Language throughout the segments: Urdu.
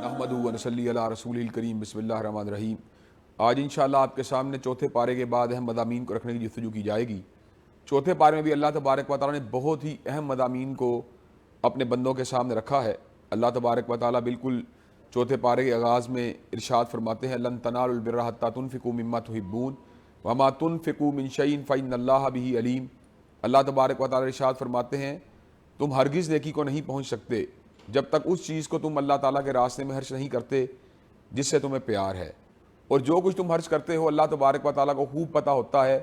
نحمدہ و نصلی علی رسول الکریم بسم اللہ الرحمن الرحیم۔ آج انشاءاللہ آپ کے سامنے چوتھے پارے کے بعد اہم مضامین کو رکھنے کی جستجو کی جائے گی۔ چوتھے پارے میں بھی اللہ تبارک و تعالیٰ نے بہت ہی اہم مضامین کو اپنے بندوں کے سامنے رکھا ہے۔ اللہ تبارک و تعالیٰ بالکل چوتھے پارے کے آغاز میں ارشاد فرماتے ہیں لن تنالوا البر حتی تنفقوا مما تحبون وما تنفقوا من شیء فإن اللہ بہ علیم۔ اللہ تبارک و تعالیٰ ارشاد فرماتے ہیں تم ہرگز نیکی کو نہیں پہنچ سکتے جب تک اس چیز کو تم اللہ تعالیٰ کے راستے میں خرچ نہیں کرتے جس سے تمہیں پیار ہے، اور جو کچھ تم خرچ کرتے ہو اللہ تبارک و تعالیٰ کو خوب پتہ ہوتا ہے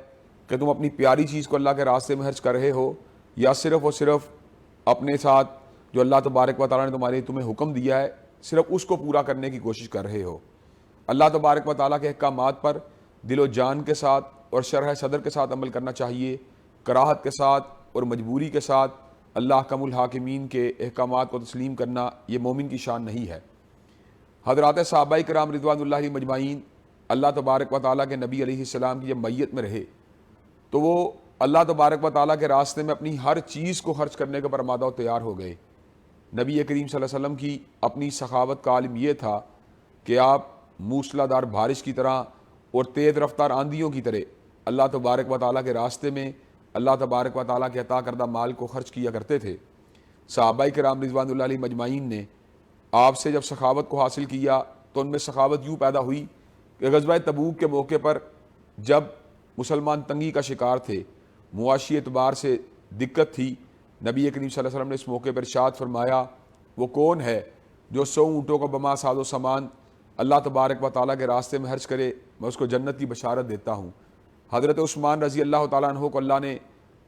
کہ تم اپنی پیاری چیز کو اللہ کے راستے میں خرچ کر رہے ہو یا صرف اور صرف اپنے ساتھ جو اللہ تبارک و تعالیٰ نے تمہیں حکم دیا ہے صرف اس کو پورا کرنے کی کوشش کر رہے ہو۔ اللہ تبارک و تعالیٰ کے احکامات پر دل و جان کے ساتھ اور شرح صدر کے ساتھ عمل کرنا چاہیے، کراہت کے ساتھ اور مجبوری کے ساتھ اللہ احکم الحاکمین کے احکامات کو تسلیم کرنا یہ مومن کی شان نہیں ہے۔ حضرات صحابہ کرام رضوان اللہ علیہم مجمعین اللہ تبارک و تعالیٰ کے نبی علیہ السلام کی جب میت میں رہے تو وہ اللہ تبارک و تعالیٰ کے راستے میں اپنی ہر چیز کو خرچ کرنے کے پر آمادہ و تیار ہو گئے۔ نبی کریم صلی اللہ علیہ وسلم کی اپنی سخاوت کا عالم یہ تھا کہ آپ موسلا دار بارش کی طرح اور تیز رفتار آندھیوں کی طرح اللہ تبارک و تعالیٰ کے راستے میں اللہ تبارک و تعالیٰ کے عطا کردہ مال کو خرچ کیا کرتے تھے۔ صحابہ کرام رضوان اللہ علیہ مجمعین نے آپ سے جب سخاوت کو حاصل کیا تو ان میں سخاوت یوں پیدا ہوئی کہ غزوہ تبوک کے موقع پر جب مسلمان تنگی کا شکار تھے، معاشی اعتبار سے دقت تھی، نبی کریم صلی اللہ علیہ وسلم نے اس موقع پر ارشاد فرمایا وہ کون ہے جو 100 اونٹوں کا بما ساز و سامان اللہ تبارک و تعالیٰ کے راستے میں خرچ کرے، میں اس کو جنت کی بشارت دیتا ہوں۔ حضرت عثمان رضی اللہ تعالیٰ عنہ کو اللہ نے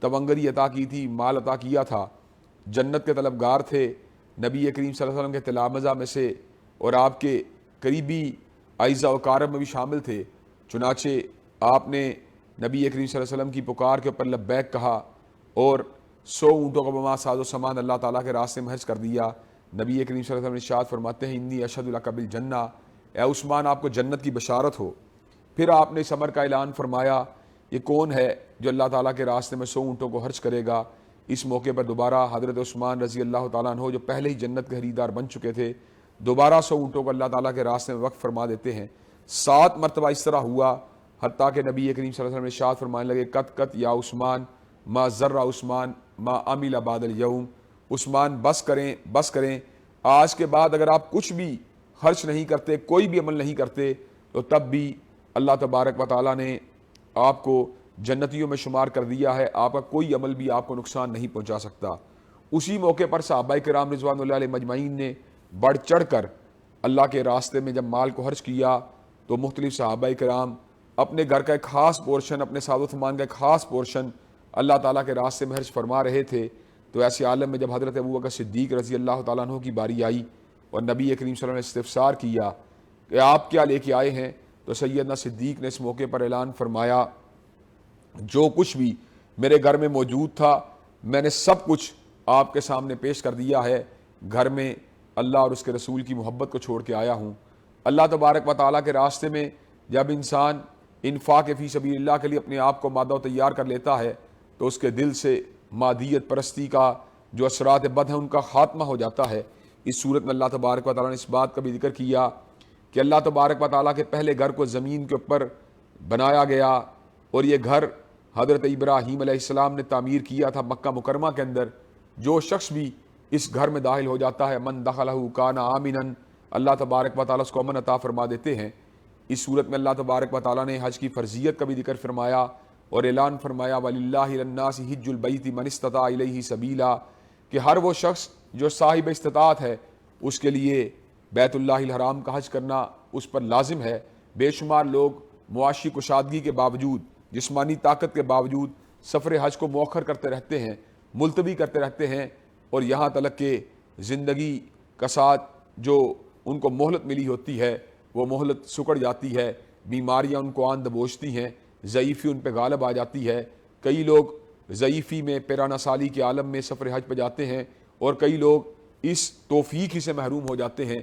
تونگری عطا کی تھی، مال عطا کیا تھا، جنت کے طلبگار تھے، نبی کریم صلی اللہ علیہ وسلم کے تلامذہ میں سے اور آپ کے قریبی اعزاء و اقارب میں بھی شامل تھے۔ چنانچہ آپ نے نبی کریم صلی اللہ علیہ وسلم کی پکار کے اوپر لبیک کہا اور 100 اونٹوں کا بما ساز و سامان اللہ تعالیٰ کے راستے میں خرچ کر دیا۔ نبی کریم صلی اللہ علیہ وسلم ارشاد فرماتے ہیں انی اشہد لک بالجنہ، اے عثمان آپ کو جنت کی بشارت ہو۔ پھر آپ نے اس امر کا اعلان فرمایا یہ کون ہے جو اللہ تعالیٰ کے راستے میں 100 اونٹوں کو خرچ کرے گا۔ اس موقع پر دوبارہ حضرت عثمان رضی اللہ تعالیٰ عنہ جو پہلے ہی جنت کے خریدار بن چکے تھے دوبارہ 100 اونٹوں کو اللہ تعالیٰ کے راستے میں وقف فرما دیتے ہیں۔ 7 مرتبہ اس طرح ہوا حتیٰ کہ نبی کریم صلی اللہ علیہ وسلم ارشاد فرمانے لگے قط قط یا عثمان ما ذرہ عثمان ما عمل بعد اليوم، عثمان بس کریں بس کریں، آج کے بعد اگر آپ کچھ بھی خرچ نہیں کرتے، کوئی بھی عمل نہیں کرتے تو تب بھی اللہ تبارک و تعالیٰ نے آپ کو جنتیوں میں شمار کر دیا ہے، آپ کا کوئی عمل بھی آپ کو نقصان نہیں پہنچا سکتا۔ اسی موقع پر صحابہ کرام رضوان اللہ علیہ مجمعین نے بڑھ چڑھ کر اللہ کے راستے میں جب مال کو خرچ کیا تو مختلف صحابہ کرام اپنے گھر کا ایک خاص پورشن، اپنے ساز و سامان کا ایک خاص پورشن اللہ تعالیٰ کے راستے میں خرچ فرما رہے تھے۔ تو ایسے عالم میں جب حضرت ابوبکر صدیق رضی اللہ تعالیٰ عنہ کی باری آئی اور نبی کریم صلی اللہ علیہ وسلم نے استفسار کیا کہ آپ کیا لے کے آئے ہیں، تو سیدنا صدیق نے اس موقع پر اعلان فرمایا جو کچھ بھی میرے گھر میں موجود تھا میں نے سب کچھ آپ کے سامنے پیش کر دیا ہے، گھر میں اللہ اور اس کے رسول کی محبت کو چھوڑ کے آیا ہوں۔ اللہ تبارک و تعالیٰ کے راستے میں جب انسان انفاق فی سبیل اللہ کے لیے اپنے آپ کو مادہ و تیار کر لیتا ہے تو اس کے دل سے مادیت پرستی کا جو اثرات بد ہیں ان کا خاتمہ ہو جاتا ہے۔ اس صورت میں اللہ تبارک و تعالیٰ نے اس بات کا بھی ذکر کیا کہ اللہ تبارک و تعالیٰ کے پہلے گھر کو زمین کے اوپر بنایا گیا اور یہ گھر حضرت ابراہیم علیہ السلام نے تعمیر کیا تھا مکہ مکرمہ کے اندر۔ جو شخص بھی اس گھر میں داخل ہو جاتا ہے من دخلہ کان آمنا، اللہ تبارک و تعالیٰ اس کو امن عطا فرما دیتے ہیں۔ اس صورت میں اللہ تبارک و تعالیٰ نے حج کی فرضیت کا بھی ذکر فرمایا اور اعلان فرمایا وَلِلَّهِ عَلَى النَّاسِ حِجُّ الْبَيْتِ مَنِ اسْتَطَاعَ إِلَيْهِ سَبِيلًا، کہ ہر وہ شخص جو صاحب استطاعت ہے اس کے لیے بیت اللہ الحرام کا حج کرنا اس پر لازم ہے۔ بے شمار لوگ معاشی کشادگی کے باوجود، جسمانی طاقت کے باوجود سفر حج کو مؤخر کرتے رہتے ہیں، ملتوی کرتے رہتے ہیں، اور یہاں تلک کہ زندگی کا ساتھ جو ان کو مہلت ملی ہوتی ہے وہ مہلت سکڑ جاتی ہے، بیماریاں ان کو آن دبوچتی ہیں، ضعیفی ان پہ غالب آ جاتی ہے۔ کئی لوگ ضعیفی میں پیرانہ سالی کے عالم میں سفر حج پہ جاتے ہیں اور کئی لوگ اس توفیق ہی سے محروم ہو جاتے ہیں۔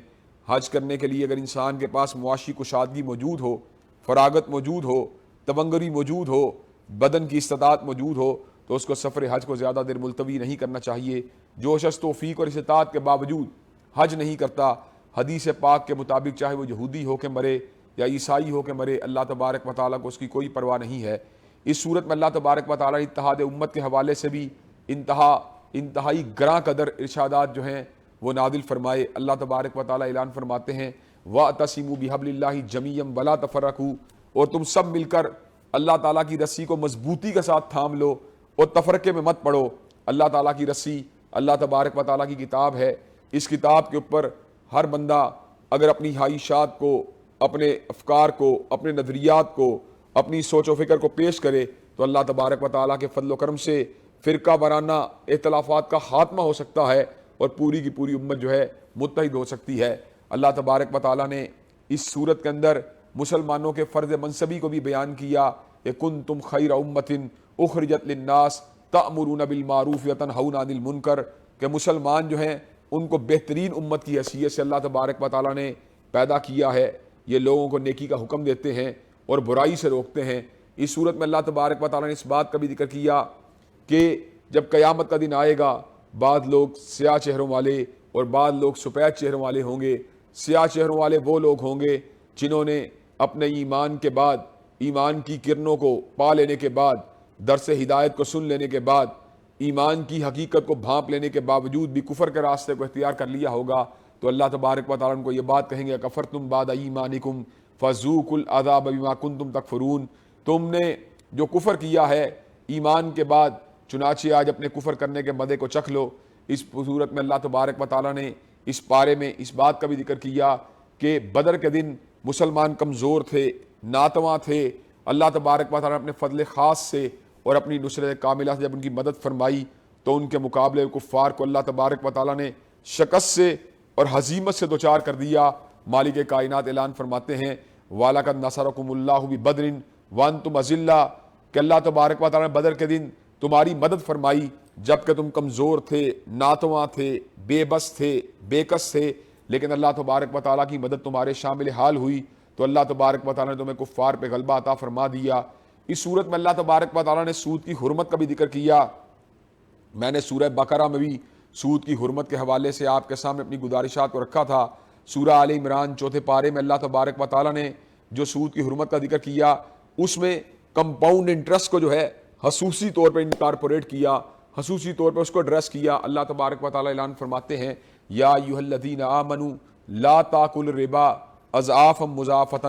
حج کرنے کے لیے اگر انسان کے پاس معاشی کشادگی موجود ہو، فراغت موجود ہو، تونگری موجود ہو، بدن کی استطاعت موجود ہو تو اس کو سفر حج کو زیادہ دیر ملتوی نہیں کرنا چاہیے۔ جو شخص توفیق اور استطاعت کے باوجود حج نہیں کرتا حدیث پاک کے مطابق چاہے وہ یہودی ہو کے مرے یا عیسائی ہو کے مرے، اللہ تبارک و تعالیٰ کو اس کی کوئی پرواہ نہیں ہے۔ اس صورت میں اللہ تبارک و تعالیٰ نے اتحاد امت کے حوالے سے بھی انتہائی گراں قدر ارشادات جو ہیں وہ نازل فرمائے۔ اللہ تبارک و تعالیٰ اعلان فرماتے ہیں وَاعْتَصِمُوا بِحَبْلِ اللَّهِ جَمِيعًا وَلَا تَفَرَّقُوا، اور تم سب مل کر اللہ تعالیٰ کی رسی کو مضبوطی کے ساتھ تھام لو اور تفرقے میں مت پڑو۔ اللہ تعالیٰ کی رسی اللہ تبارک و تعالیٰ کی کتاب ہے، اس کتاب کے اوپر ہر بندہ اگر اپنی خواہشات کو، اپنے افکار کو، اپنے نظریات کو، اپنی سوچ و فکر کو پیش کرے تو اللہ تبارک و تعالیٰ کے فضل و کرم سے فرقہ وارانہ اختلافات کا خاتمہ ہو سکتا ہے اور پوری کی پوری امت جو ہے متحد ہو سکتی ہے۔ اللہ تبارک و تعالیٰ نے اس صورت کے اندر مسلمانوں کے فرض منصبی کو بھی بیان کیا کہ کنتم خیر امۃ اخرجت للناس تأمرون بالمعروف وتنہون عن المنکر، کہ مسلمان جو ہیں ان کو بہترین امت کی حیثیت سے اللہ تبارک و تعالیٰ نے پیدا کیا ہے۔ یہ لوگوں کو نیکی کا حکم دیتے ہیں اور برائی سے روکتے ہیں۔ اس صورت میں اللہ تبارک و تعالیٰ نے اس بات کا بھی ذکر کیا کہ جب قیامت کا دن آئے گا، بعض لوگ سیاہ چہروں والے اور بعض لوگ سفید چہروں والے ہوں گے۔ سیاہ چہروں والے وہ لوگ ہوں گے جنہوں نے اپنے ایمان کے بعد، ایمان کی کرنوں کو پا لینے کے بعد، درس ہدایت کو سن لینے کے بعد، ایمان کی حقیقت کو بھانپ لینے کے باوجود بھی کفر کے راستے کو اختیار کر لیا ہوگا، تو اللہ تبارک و تعالیٰ ان کو یہ بات کہیں گے کفرتم بعد ایمانکم فذوقوا العذاب بما کنتم تکفرون، تم نے جو کفر کیا ہے ایمان کے بعد، چنانچہ آج اپنے کفر کرنے کے مزے کو چکھ لو۔ اس صورت میں اللہ تبارک و تعالیٰ نے اس پارے میں اس بات کا بھی ذکر کیا کہ بدر کے دن مسلمان کمزور تھے، ناتواں تھے۔ اللہ تبارک و تعالیٰ نے اپنے فضل خاص سے اور اپنی نصرت کاملہ سے جب ان کی مدد فرمائی تو ان کے مقابلے کفار کو اللہ تبارک و تعالیٰ نے شکست سے اور ہزیمت سے دوچار کر دیا۔ مالک کائنات اعلان فرماتے ہیں وَلَقَدْ نَصَرَكُمُ اللَّهُ بِبَدْرٍ وَأَنْتُمْ أَذِلَّةٌ، کہ اللہ تبارک و تعالیٰ نے بدر کے دن تمہاری مدد فرمائی جبکہ تم کمزور تھے، ناتواں تھے، بے بس تھے، بے کس تھے، لیکن اللہ تبارک و تعالیٰ کی مدد تمہارے شامل حال ہوئی تو اللہ تبارک و تعالیٰ نے تمہیں کفار پہ غلبہ عطا فرما دیا۔ اس صورت میں اللہ تبارک و تعالیٰ نے سود کی حرمت کا بھی ذکر کیا۔ میں نے سورہ بقرہ میں بھی سود کی حرمت کے حوالے سے آپ کے سامنے اپنی گزارشات کو رکھا تھا۔ سورہ آل عمران چوتھے پارے میں اللہ تبارک و تعالیٰ نے جو سود کی حرمت کا ذکر کیا اس میں کمپاؤنڈ انٹرسٹ کو جو ہے خصوصی طور پر انکارپوریٹ کیا، خصوصی طور پر اس کو ایڈریس کیا۔ اللہ تبارک و تعالیٰ اعلان فرماتے ہیں یا ایھا الذین آمنوا لا تاکلوا الربا اضعافا مضاعفۃ،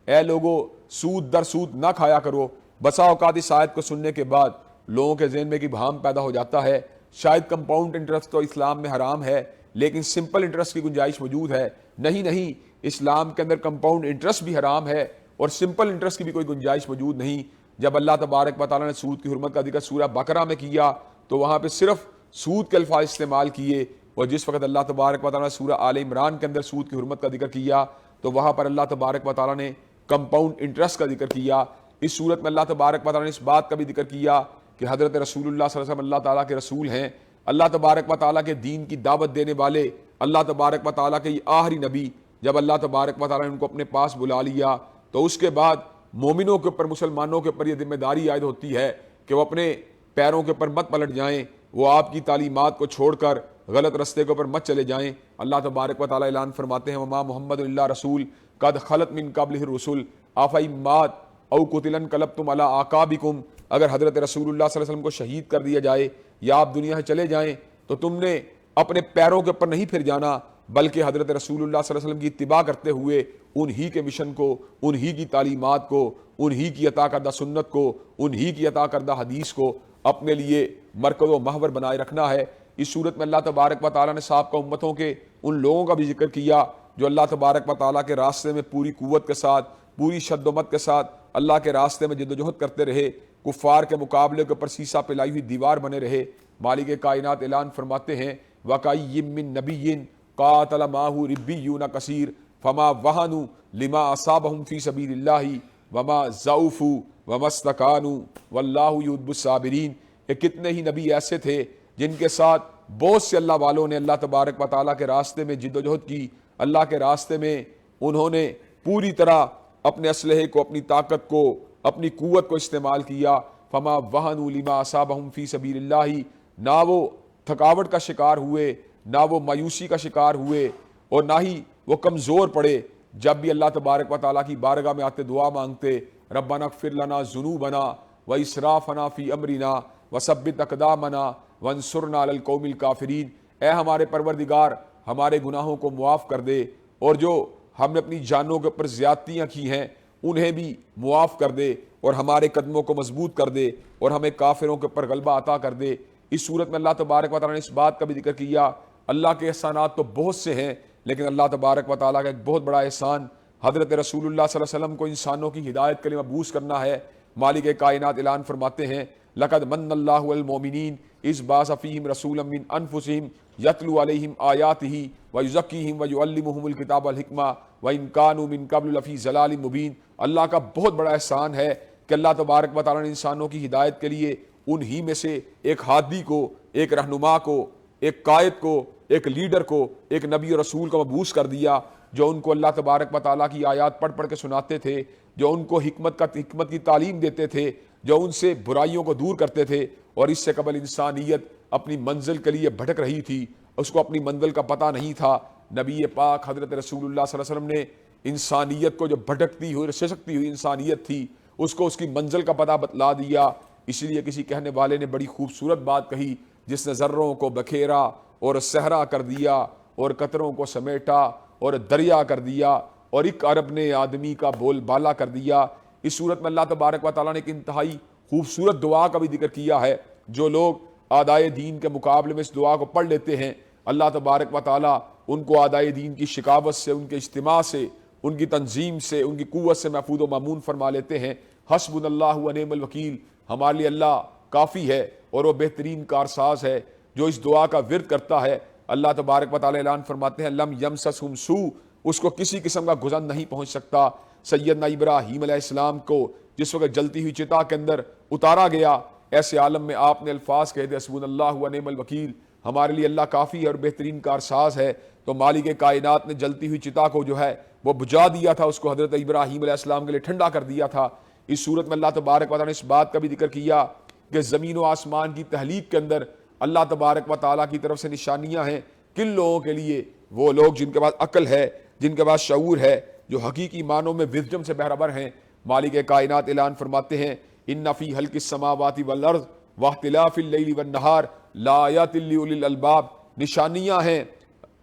اے لوگو سود در سود نہ کھایا کرو۔ بسا اوقات اس آیت کو سننے کے بعد لوگوں کے ذہن میں ایک ابہام پیدا ہو جاتا ہے، شاید کمپاؤنڈ انٹرسٹ تو اسلام میں حرام ہے لیکن سمپل انٹرسٹ کی گنجائش موجود ہے۔ نہیں، اسلام کے اندر کمپاؤنڈ انٹرسٹ بھی حرام ہے اور سمپل انٹرسٹ کی بھی کوئی گنجائش موجود نہیں۔ جب اللہ تبارک و تعالیٰ نے سود کی حرمت کا ذکر سورہ بقرہ میں کیا تو وہاں پہ صرف سود کے الفاظ استعمال کیے، اور جس وقت اللہ تبارک و تعالیٰ نے سورہ آل عمران کے اندر سود کی حرمت کا ذکر کیا تو وہاں پر اللہ تبارک و تعالیٰ نے کمپاؤنڈ انٹرسٹ کا ذکر کیا۔ اس صورت میں اللہ تبارک و تعالیٰ نے اس بات کا بھی ذکر کیا کہ حضرت رسول اللہ صلی اللہ علیہ وسلم اللہ تعالیٰ کے رسول ہیں، اللہ تبارک و تعالیٰ کے دین کی دعوت دینے والے، اللہ تبارک و تعالیٰ کے یہ آخری نبی۔ جب اللہ تبارک و تعالیٰ نے ان کو اپنے پاس بلا لیا تو اس کے بعد مومنوں کے اوپر، مسلمانوں کے اوپر یہ ذمہ داری عائد ہوتی ہے کہ وہ اپنے پیروں کے اوپر مت پلٹ جائیں، وہ آپ کی تعلیمات کو چھوڑ کر غلط رستے کے اوپر مت چلے جائیں۔ اللہ تبارک و تعالیٰ اعلان فرماتے ہیں وما محمد الا رسول قد خلت من قبلہ الرسل افإن مات او قتل انقلبتم علی اعقابکم، اگر حضرت رسول اللہ صلی اللہ علیہ وسلم کو شہید کر دیا جائے یا آپ دنیا سے چلے جائیں تو تم نے اپنے پیروں کے اوپر نہیں پھر جانا، بلکہ حضرت رسول اللہ صلی اللہ علیہ وسلم کی اتباع کرتے ہوئے انہی کے مشن کو، انہی کی تعلیمات کو، انہی کی عطا کردہ سنت کو، انہی کی عطا کردہ حدیث کو اپنے لیے مرکز و محور بنائے رکھنا ہے۔ اس صورت میں اللہ تبارک و تعالیٰ نے سابقہ امتوں کے ان لوگوں کا بھی ذکر کیا جو اللہ تبارک و تعالیٰ کے راستے میں پوری قوت کے ساتھ، پوری شد و مت کے ساتھ اللہ کے راستے میں جد و جہد کرتے رہے، کفار کے مقابلے کے اوپر سیسا پلائی ہوئی دیوار بنے رہے۔ مالک کائنات اعلان فرماتے ہیں وَكَأَيٍّ مِّن نَبِيٍّ قَاتَلَ مَعَهُ رِبِّيُّونَ كَثِيرٌ فَمَا وَهَنُوا لِمَا أَصَابَهُمْ فِي سَبِيلِ اللَّهِ وَمَا ضَعُفُوا وَمَا اسْتَكَانُوا وَاللَّهُ يُحِبُّ الصَّابِرِينَ، کہ کتنے ہی نبی ایسے تھے جن کے ساتھ بہت سے اللہ والوں نے اللہ تبارک و تعالیٰ کے راستے میں جد و جہد کی، اللہ کے راستے میں انہوں نے پوری طرح اپنے اسلحے کو، اپنی طاقت کو، اپنی قوت کو استعمال کیا۔ فما وہنوا لما اصابہم فی سبیل اللہ، نہ وہ تھکاوٹ کا شکار ہوئے، نہ وہ مایوسی کا شکار ہوئے، اور نہ ہی وہ کمزور پڑے، جب بھی اللہ تبارک و تعالیٰ کی بارگاہ میں آتے دعا مانگتے، ربنا اغفر لنا ذنوبنا واسرافنا فی امرنا وثبت اقدامنا وانصرنا علی القوم الکافرین، اے ہمارے پروردگار ہمارے گناہوں کو معاف کر دے، اور جو ہم نے اپنی جانوں کے اوپر زیادتیاں کی ہیں انہیں بھی معاف کر دے، اور ہمارے قدموں کو مضبوط کر دے، اور ہمیں کافروں کے اوپر غلبہ عطا کر دے۔ اس صورت میں اللہ تبارک و تعالیٰ نے اس بات کا بھی ذکر کیا، اللہ کے احسانات تو بہت سے ہیں، لیکن اللہ تبارک و تعالیٰ کا ایک بہت بڑا احسان حضرت رسول اللہ صلی اللہ علیہ وسلم کو انسانوں کی ہدایت کے لیے مبعوث کرنا ہے۔ مالک کائنات اعلان فرماتے ہیں، لقد من اللہ علی المؤمنین اذ بعث فیہم رسولا من انفسہم یتلو علیہم آیاتہ ویزکیہم ویعلمہم الکتاب والحکمہ وان کانوا من قبل لفی ضلال مبین۔ اللہ کا بہت بڑا احسان ہے کہ اللہ تبارک و تعالیٰ نے انسانوں کی ہدایت کے لیے انہی میں سے ایک ہادی کو، ایک رہنما کو، ایک قائد کو، ایک لیڈر کو، ایک نبی اور رسول کو مبعوث کر دیا، جو ان کو اللہ تبارک و تعالیٰ کی آیات پڑھ پڑھ کے سناتے تھے، جو ان کو حکمت کی تعلیم دیتے تھے، جو ان سے برائیوں کو دور کرتے تھے۔ اور اس سے قبل انسانیت اپنی منزل کے لیے بھٹک رہی تھی، اس کو اپنی منزل کا پتہ نہیں تھا۔ نبی پاک حضرت رسول اللہ صلی اللہ علیہ وسلم نے انسانیت کو، جو بھٹکتی ہوئی سسکتی ہوئی انسانیت تھی، اس کو اس کی منزل کا پتہ بتلا دیا۔ اسی لیے کسی کہنے والے نے بڑی خوبصورت بات کہی، جس نے ذروں کو بکھیرا اور صحرا کر دیا، اور قطروں کو سمیٹا اور دریا کر دیا، اور ایک عرب نے آدمی کا بول بالا کر دیا۔ اس صورت میں اللہ تبارک و تعالیٰ نے ایک انتہائی خوبصورت دعا کا بھی ذکر کیا ہے۔ جو لوگ اعدائے دین کے مقابلے میں اس دعا کو پڑھ لیتے ہیں، اللہ تبارک و تعالیٰ ان کو اعدائے دین کی شکاوت سے، ان کے اجتماع سے، ان کی تنظیم سے، ان کی قوت سے محفوظ و مامون فرما لیتے ہیں۔ حسبنا اللہ و نعم الوکیل، ہمارے لیے اللہ کافی ہے اور وہ بہترین کارساز ہے۔ جو اس دعا کا ورد کرتا ہے، اللہ تبارک و تعالیٰ اعلان فرماتے ہیں، لم یمسسہم سوء، اس کو کسی قسم کا گزن نہیں پہنچ سکتا۔ سیدنا ابراہیم علیہ السلام کو جس وقت جلتی ہوئی چتا کے اندر اتارا گیا، ایسے عالم میں آپ نے الفاظ کہے تھے، حسبنا اللہ و نعم الوکیل، ہمارے لیے اللہ کافی ہے اور بہترین کارساز ہے۔ تو مالک کائنات نے جلتی ہوئی چتا کو جو ہے وہ بجھا دیا تھا، اس کو حضرت ابراہیم علیہ السلام کے لیے ٹھنڈا کر دیا تھا۔ اس صورت میں اللہ تبارک و تعالیٰ نے اس بات کا بھی ذکر کیا کہ زمین و آسمان کی تخلیق کے اندر اللہ تبارک و تعالیٰ کی طرف سے نشانیاں ہیں۔ کن لوگوں کے لیے؟ وہ لوگ جن کے پاس عقل ہے، جن کے پاس شعور ہے، جو حقیقی معنوں میں وزڈم سے بہرہ بر ہیں۔ مالک کائنات اعلان فرماتے ہیں، ان فی خلق السماوات والارض واختلاف اللیل والنہار لآیات لأولی الالباب، نشانیاں ہیں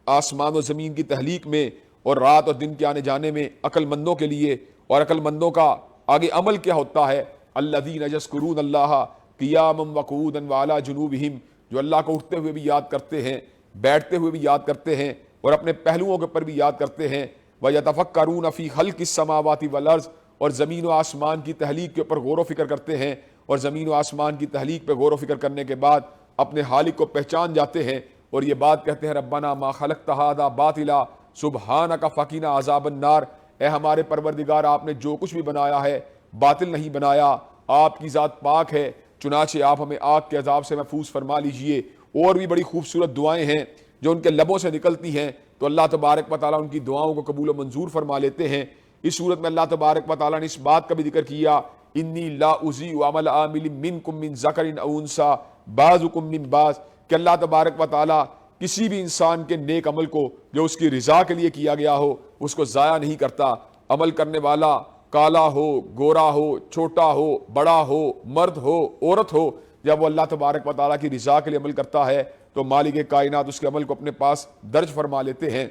آسمان و زمین کی تخلیق میں اور رات اور دن کے آنے جانے میں عقل مندوں کے لیے۔ اور عقل مندوں کا آگے عمل کیا ہوتا ہے؟ الذین یذکرون اللہ قیاما وقعودا وعلی جنوبہم، جو اللہ کو اٹھتے ہوئے بھی یاد کرتے ہیں، بیٹھتے ہوئے بھی یاد کرتے ہیں، اور اپنے پہلوؤں کے اوپر بھی یاد کرتے ہیں۔ وَيَتَفَكَّرُونَ فِي خَلْقِ السَّمَاوَاتِ وَالْأَرْضِ، اور زمین و آسمان کی تخلیق کے اوپر غور و فکر کرتے ہیں، اور زمین و آسمان کی تخلیق پہ غور و فکر کرنے کے بعد اپنے خالق کو پہچان جاتے ہیں، اور یہ بات کہتے ہیں، ربنا ما خلقت ھذا باطلا سبحانک فقنا عذاب النار، اے ہمارے پروردگار، آپ نے جو کچھ بھی بنایا ہے باطل نہیں بنایا، آپ کی ذات پاک ہے، چنانچہ آپ ہمیں آگ کے عذاب سے محفوظ فرما لیجئے۔ اور بھی بڑی خوبصورت دعائیں ہیں جو ان کے لبوں سے نکلتی ہیں، تو اللہ تبارک و تعالیٰ ان کی دعاؤں کو قبول و منظور فرما لیتے ہیں۔ اس صورت میں اللہ تبارک و تعالیٰ نے اس بات کا بھی ذکر کیا، انی لا اضیع عمل عامل منکم من ذکر او انثی بعضکم من بعض، کہ اللہ تبارک و تعالیٰ کسی بھی انسان کے نیک عمل کو جو اس کی رضا کے لیے کیا گیا ہو اس کو ضائع نہیں کرتا۔ عمل کرنے والا کالا ہو، گورا ہو، چھوٹا ہو، بڑا ہو، مرد ہو، عورت ہو، جب وہ اللہ تبارک و تعالیٰ کی رضا کے لیے عمل کرتا ہے تو مالک کائنات اس کے عمل کو اپنے پاس درج فرما لیتے ہیں۔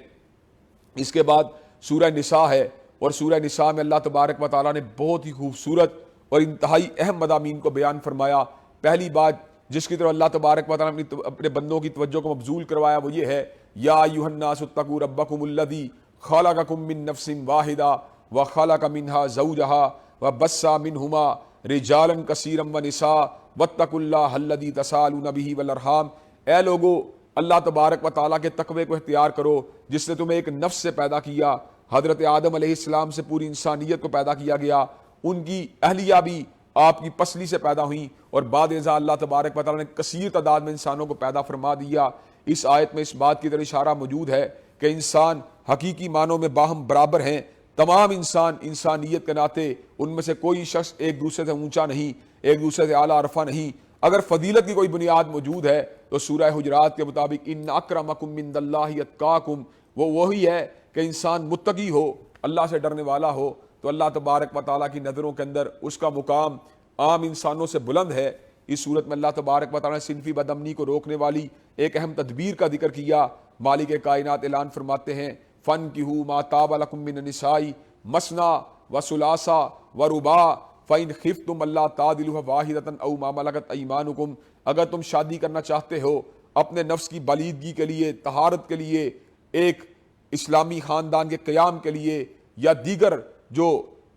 اس کے بعد سورہ نساء ہے، اور سورہ نساء میں اللہ تبارک و تعالیٰ نے بہت ہی خوبصورت اور انتہائی اہم مضامین کو بیان فرمایا۔ پہلی بات جس کی طرف اللہ تبارک و تعالیٰ نے اپنے بندوں کی توجہ کو مبذول کروایا وہ یہ ہے، یا ایھا الناس اتقوا ربکم الذی خلقکم من نفس واحدہ وخلق منها زوجها وبث منہما رجالا کثیرا ونساء واتقوا اللہ الذی تساءلون به والارحام، اے لوگو اللہ تبارک و تعالیٰ کے تقوی کو اختیار کرو جس نے تمہیں ایک نفس سے پیدا کیا۔ حضرت آدم علیہ السلام سے پوری انسانیت کو پیدا کیا گیا، ان کی اہلیہ بھی آپ کی پسلی سے پیدا ہوئیں، اور بعد ازاں اللہ تبارک و تعالیٰ نے کثیر تعداد میں انسانوں کو پیدا فرما دیا۔ اس آیت میں اس بات کی طرف اشارہ موجود ہے کہ انسان حقیقی معنوں میں باہم برابر ہیں۔ تمام انسان انسانیت کے ناطے ان میں سے کوئی شخص ایک دوسرے سے اونچا نہیں، ایک دوسرے سے اعلیٰ عرفہ نہیں۔ اگر فضیلت کی کوئی بنیاد موجود ہے تو سورہ حجرات کے مطابق ان اکرمکم عند اللہ اتقاکم، وہ وہی ہے کہ کہ انسان متقی ہو، اللہ سے ڈرنے والا ہو، تو اللہ تبارک و تعالیٰ کی نظروں کے اندر اس کا مقام عام انسانوں سے بلند ہے۔ اس صورت میں اللہ تبارک و تعالیٰ نے صنفی بدامنی کو روکنے والی ایک اہم تدبیر کا ذکر کیا۔ مالک کائنات اعلان فرماتے ہیں فَانْكِحُوا مَا طَابَ لَكُم مِّنَ النِّسَاءِ مَثْنَىٰ وَثُلَاثَ وَرُبَاعَ فَإِنْ خِفْتُمْ أَلَّا تَعْدِلُوا فَوَاحِدَةً أَوْ مَا مَلَكَتْ أَيْمَانُكُمْ، اگر تم شادی کرنا چاہتے ہو اپنے نفس کی بالیدگی کے لیے، طہارت کے لیے، ایک اسلامی خاندان کے قیام کے لیے، یا دیگر جو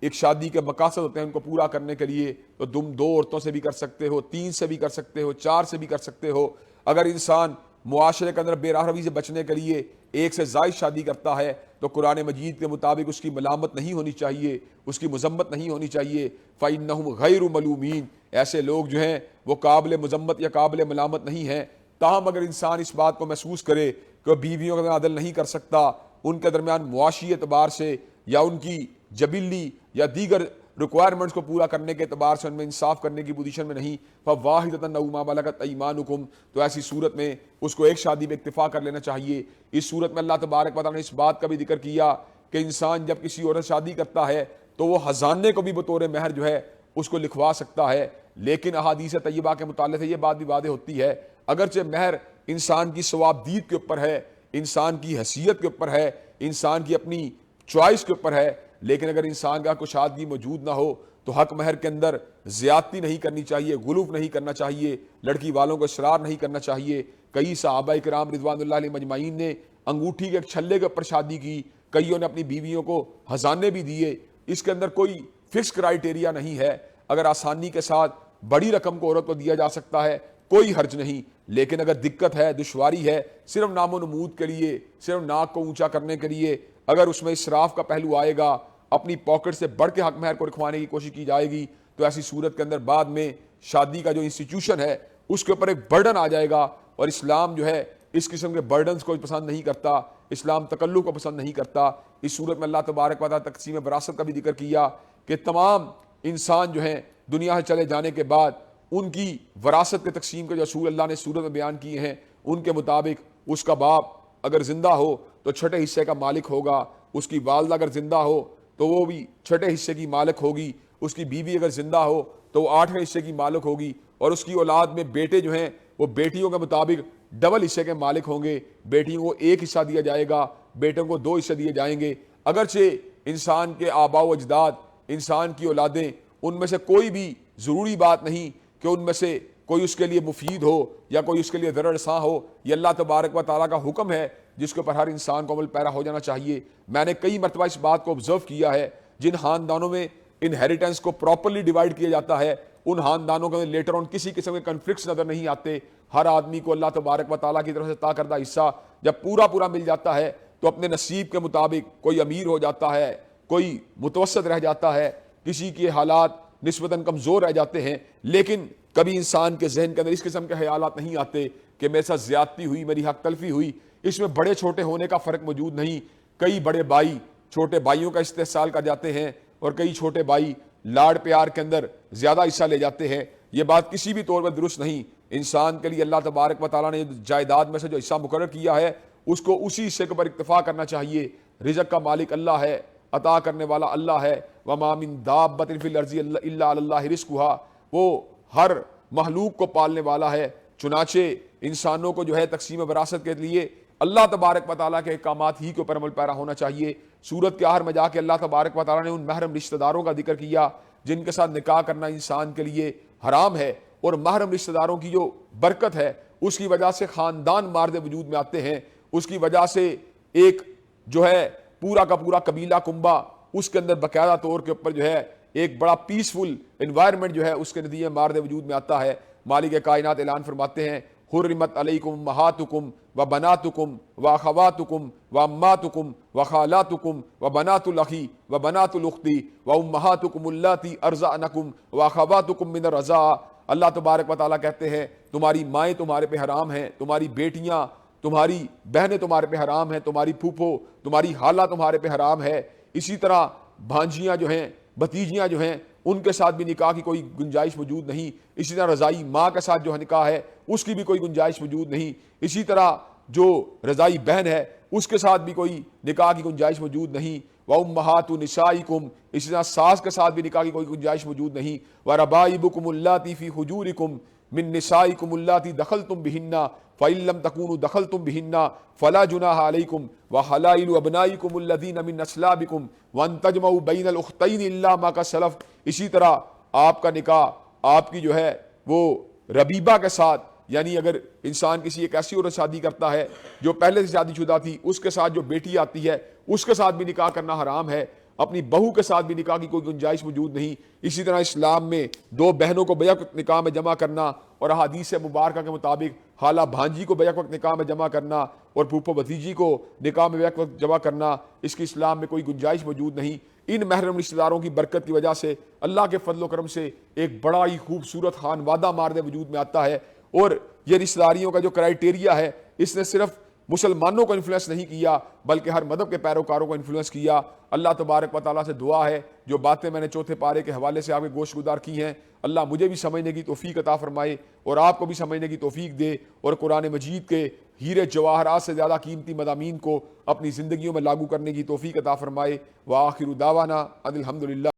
ایک شادی کے مقاصد ہوتے ہیں ان کو پورا کرنے کے لیے، تو تم 2 عورتوں سے بھی کر سکتے ہو، 3 سے بھی کر سکتے ہو، 4 سے بھی کر سکتے ہو۔ اگر انسان معاشرے کے اندر بے راہ روی سے بچنے کے لیے 1 سے زائد شادی کرتا ہے تو قرآن مجید کے مطابق اس کی ملامت نہیں ہونی چاہیے، اس کی مذمت نہیں ہونی چاہیے۔ فَإِنَّهُمْ غَيْرُ مَلُومِينَ، ایسے لوگ جو ہیں وہ قابل مذمت یا قابل ملامت نہیں ہیں۔ تاہم اگر انسان اس بات کو محسوس کرے کہ وہ بیویوں کا عدل نہیں کر سکتا، ان کے درمیان معاشی اعتبار سے یا ان کی جبلی یا دیگر ریکوائرمنٹس کو پورا کرنے کے اعتبار سے ان میں انصاف کرنے کی پوزیشن میں نہیں، فَوَاحِدَةً أَوْ مَا مَلَكَتْ أَيْمَانُكُمْ، تو ایسی صورت میں اس کو ایک شادی میں اکتفا کر لینا چاہیے۔ اس صورت میں اللہ تبارک و تعالیٰ نے اس بات کا بھی ذکر کیا کہ انسان جب کسی عورت شادی کرتا ہے تو وہ خزانے کو بھی بطور مہر جو ہے اس کو لکھوا سکتا ہے، لیکن احادیث طیبہ کے متعلق سے یہ بات بھی واضح ہوتی ہے اگرچہ مہر انسان کی ثوابدید کے اوپر ہے، انسان کی حیثیت کے اوپر ہے، انسان کی اپنی چوائس کے اوپر ہے، لیکن اگر انسان کا کشادگی موجود نہ ہو تو حق مہر کے اندر زیادتی نہیں کرنی چاہیے، غلو نہیں کرنا چاہیے، لڑکی والوں کو اصرار نہیں کرنا چاہیے۔ کئی صحابہ کرام رضوان اللہ علیہ مجمعین نے انگوٹھی کے ایک چھلے کے اوپر شادی کی، کئیوں نے اپنی بیویوں کو خزانے بھی دیے۔ اس کے اندر کوئی فکس کرائیٹیریا نہیں ہے، اگر آسانی کے ساتھ بڑی رقم کو عورت کو دیا جا سکتا ہے کوئی حرج نہیں، لیکن اگر دقت ہے، دشواری ہے، صرف نام و نمود کے لیے، صرف ناک کو اونچا کرنے کے لیے اگر اس میں اسراف کا پہلو آئے گا، اپنی پاکٹ سے بڑھ کے حق مہر کو رکھوانے کی کوشش کی جائے گی، تو ایسی صورت کے اندر بعد میں شادی کا جو انسٹیٹیوشن ہے اس کے اوپر ایک برڈن آ جائے گا، اور اسلام جو ہے اس قسم کے برڈنز کو پسند نہیں کرتا، اسلام تکلف کو پسند نہیں کرتا۔ اس صورت میں اللہ تبارک و تعالیٰ تقسیم وراثت کا بھی ذکر کیا کہ تمام انسان جو ہیں دنیا سے چلے جانے کے بعد ان کی وراثت کے تقسیم کے جو اصول اللہ نے صورت میں بیان کیے ہیں، ان کے مطابق اس کا باپ اگر زندہ ہو تو چھٹے حصے کا مالک ہوگا، اس کی والدہ اگر زندہ ہو تو وہ بھی چھٹے حصے کی مالک ہوگی، اس کی بیوی اگر زندہ ہو تو وہ 8ویں حصے کی مالک ہوگی، اور اس کی اولاد میں بیٹے جو ہیں وہ بیٹیوں کے مطابق ڈبل حصے کے مالک ہوں گے، بیٹیوں کو 1 حصہ دیا جائے گا، بیٹوں کو 2 حصے دیے جائیں گے۔ اگرچہ انسان کے آباء و اجداد، انسان کی اولادیں، ان میں سے کوئی بھی ضروری بات نہیں کہ ان میں سے کوئی اس کے لیے مفید ہو یا کوئی اس کے لیے ضرر رساں ہو، یہ اللہ تبارک و تعالیٰ کا حکم ہے جس کے اوپر ہر انسان کو عمل پیرا ہو جانا چاہیے۔ میں نے کئی مرتبہ اس بات کو آبزرو کیا ہے، جن خاندانوں میں انہیریٹنس کو پراپرلی ڈیوائیڈ کیا جاتا ہے ان خاندانوں کے لیٹر آن کسی قسم کے کنفلکٹس نظر نہیں آتے، ہر آدمی کو اللہ تبارک و تعالیٰ کی طرف سے عطا کردہ حصہ جب پورا مل جاتا ہے تو اپنے نصیب کے مطابق کوئی امیر ہو جاتا ہے، کوئی متوسط رہ جاتا ہے، کسی کے حالات نسبتاً کمزور رہ جاتے ہیں، لیکن کبھی انسان کے ذہن کے اندر اس قسم کے خیالات نہیں آتے کہ میرے ساتھ زیادتی ہوئی، میری حق تلفی ہوئی۔ اس میں بڑے چھوٹے ہونے کا فرق موجود نہیں، کئی بڑے بھائی چھوٹے بھائیوں کا استحصال کر جاتے ہیں اور کئی چھوٹے بھائی لاڑ پیار کے اندر زیادہ حصہ لے جاتے ہیں، یہ بات کسی بھی طور پر درست نہیں۔ انسان کے لیے اللہ تبارک و تعالیٰ نے جائیداد میں سے جو حصہ مقرر کیا ہے اس کو اسی حصے کے اوپر اکتفا کرنا چاہیے۔ رزق کا مالک اللہ ہے، عطا کرنے والا اللہ ہے۔ وَمَا مِن دَابَّةٍ فِي الْأَرْضِ إِلَّا عَلَى اللَّهِ رِزْقُهَا، وہ ہر مخلوق کو پالنے والا ہے۔ چنانچہ انسانوں کو جو ہے تقسیم وراثت کے لیے اللہ تبارک و تعالیٰ کے احکامات ہی کے اوپر عمل پیرا ہونا چاہیے۔ سورت کے آخر میں جا کے اللہ تبارک و تعالیٰ نے ان محرم رشتہ داروں کا ذکر کیا جن کے ساتھ نکاح کرنا انسان کے لیے حرام ہے، اور محرم رشتہ داروں کی جو برکت ہے اس کی وجہ سے خاندان مارد وجود میں آتے ہیں، اس کی وجہ سے ایک جو ہے پورا کا پورا قبیلہ کنبہ اس کے اندر باقاعدہ طور کے اوپر جو ہے ایک بڑا پیسفل انوائرمنٹ جو ہے اس کے نتیجے مارد وجود میں آتا ہے۔ مالک کائنات اعلان فرماتے ہیں حرمت علیکم امہاتکم و بناتکم و اخواتکم و اماتکم و خالاتکم و بنات الاخی و بنات الاختی و امہاتکم اللاتی ارضعنکم و اخواتکم من الرضاعہ۔ اللہ تبارک و تعالیٰ کہتے ہیں تمہاری مائیں تمہارے پہ حرام ہیں، تمہاری بیٹیاں، تمہاری بہنیں تمہارے پہ حرام ہیں، تمہاری پھوپھو، تمہاری خالہ تمہارے پہ حرام ہے۔ اسی طرح بھانجیاں جو ہیں، بھتیجیاں جو ہیں، ان کے ساتھ بھی نکاح کی کوئی گنجائش موجود نہیں۔ اسی طرح رضائی ماں کے ساتھ جو نکاح ہے اس کی بھی کوئی گنجائش موجود نہیں۔ اسی طرح جو رضائی بہن ہے اس کے ساتھ بھی کوئی نکاح کی گنجائش موجود نہیں. وَأُمَّهَاتُ نِسَائِكُمْ اسی طرح ساس کے ساتھ بھی نکاح کی کوئی گنجائش موجود نہیں. وَرَبَائِبُكُمُ اللَّاتِي فِي حُجُورِكُمْ مِن نِسَائِكُمُ اللَّاتِي دَخَلْتُم بِهِنَّ فَإِن لَّمْ تَكُونُوا دَخَلْتُم بِهِنَّ فَلَا جُنَاحَ عَلَيْكُمْ وَحَلَائِلُ أَبْنَائِكُمُ الَّذِينَ مِنْ أَصْلَابِكُمْ وَأَن تَجْمَعُوا بَيْنَ الْأُخْتَيْنِ إِلَّا مَا قَدْ سَلَفَ. اسی طرح آپ کا نکاح آپ کی جو ہے وہ ربیبہ کے ساتھ، یعنی اگر انسان کسی ایک ایسی عورت شادی کرتا ہے جو پہلے سے شادی شدہ تھی، اس کے ساتھ جو بیٹی آتی ہے اس کے ساتھ بھی نکاح کرنا حرام ہے. اپنی بہو کے ساتھ بھی نکاح کی کوئی گنجائش موجود نہیں. اسی طرح اسلام میں دو بہنوں کو بیک وقت نکاح میں جمع کرنا اور احادیث مبارکہ کے مطابق خالہ بھانجی کو بیک وقت نکاح میں جمع کرنا اور پھوپھو بھتیجی کو نکاح میں بیک وقت جمع کرنا، اس کی اسلام میں کوئی گنجائش موجود نہیں. ان محرم رشتہ داروں کی برکت کی وجہ سے اللہ کے فضل و کرم سے ایک بڑا ہی خوبصورت خانوادہ مارد وجود میں آتا ہے. اور یہ رشتہ داریوں کا جو کرائیٹیریا ہے، اس نے صرف مسلمانوں کو انفلوئنس نہیں کیا بلکہ ہر مذہب کے پیروکاروں کو انفلوئنس کیا. اللہ تبارک و تعالیٰ سے دعا ہے جو باتیں میں نے چوتھے پارے کے حوالے سے آپ کے گوش گزار کی ہیں، اللہ مجھے بھی سمجھنے کی توفیق عطا فرمائے اور آپ کو بھی سمجھنے کی توفیق دے، اور قرآن مجید کے ہیرے جواہرات سے زیادہ قیمتی مضامین کو اپنی زندگیوں میں لاگو کرنے کی توفیق عطا فرمائے. وآخر دعوانا ان الحمدللہ.